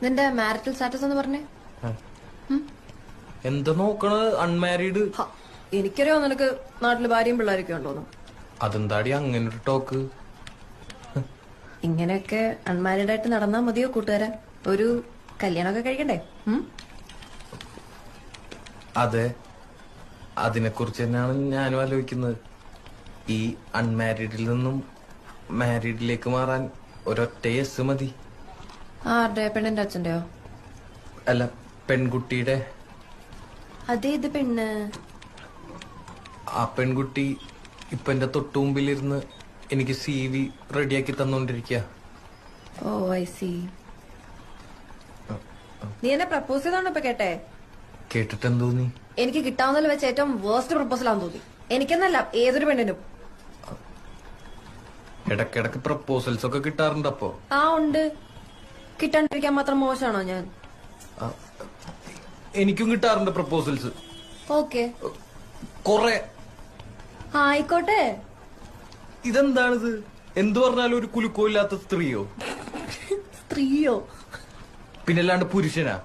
നിന്റെ marital status എന്ന് പറഞ്ഞേ. എന്താ നോക്കണത്? അൺമാരീഡ്. എനിക്കറിയോ നിനക്ക് നാട്ടില് ഭാര്യയും പിള്ളേരൊക്കെ ഉണ്ടോന്നു. അതെന്താടി അങ്ങനെ ഒരു ടോക്ക്? ഇങ്ങനെയൊക്കെ അൺമാരീഡ് ആയിട്ട് നടന്നാ മതിയോ കൂട്ടുകാരാ? ഒരു കല്യാണമൊക്കെ കഴിക്കണ്ടേ? അതെ, അതിനെ കുറിച്ച് തന്നെയാണ് ഞാനും ആലോചിക്കുന്നത്. ഈ അൺമാരീഡിൽ നിന്നും മാരീഡിലേക്ക് മാറാൻ ഒരൊറ്റ യെസ് മതി. ആരുടെ? പെണ്ണിന്റെ അച്ഛന്റെയോ? അല്ല, പെൺകുട്ടിയുടെ. അതേത് പെണ്ണ്? ആ പെൺകുട്ടി ഇപ്പൊ എന്റെ തൊട്ടുമുമ്പിലിരുന്ന് എനിക്ക് CV റെഡിയാക്കി തന്നോണ്ടിരിക്കുക. ഓ ഐ സി. നീ എന്നെ പ്രപ്പോസ് ചെയ്താണോ ഇപ്പൊ കേട്ടെ? കേട്ടിട്ടെന്ന് തോന്നി? എനിക്ക് കിട്ടാവുന്നതിൽ വെച്ച് ഏറ്റവും വേസ്റ്റ് പ്രപ്പോസൽ ആണെന്ന് തോന്നി. എനിക്കെന്നല്ല, ഏതൊരു പെണ്ണിനും. ഇടക്കിടക്ക് പ്രപ്പോസൽസ് ഒക്കെ കിട്ടാറുണ്ട്. അപ്പോ ഉണ്ട്. കിട്ടാണ്ടിരിക്കാൻ മാത്രം മോശമാണോ ഞാൻ? എനിക്കും കിട്ടാറുണ്ട് പ്രപ്പോസൽസ്. ഓക്കെ, കൊറേ. ആയിക്കോട്ടെ. ഇതെന്താണിത്? എന്തു പറഞ്ഞാലും ഒരു കുലുക്കോ ഇല്ലാത്ത സ്ത്രീയോ? സ്ത്രീയോ? പിന്നല്ലാണ്ട് പുരുഷനാ?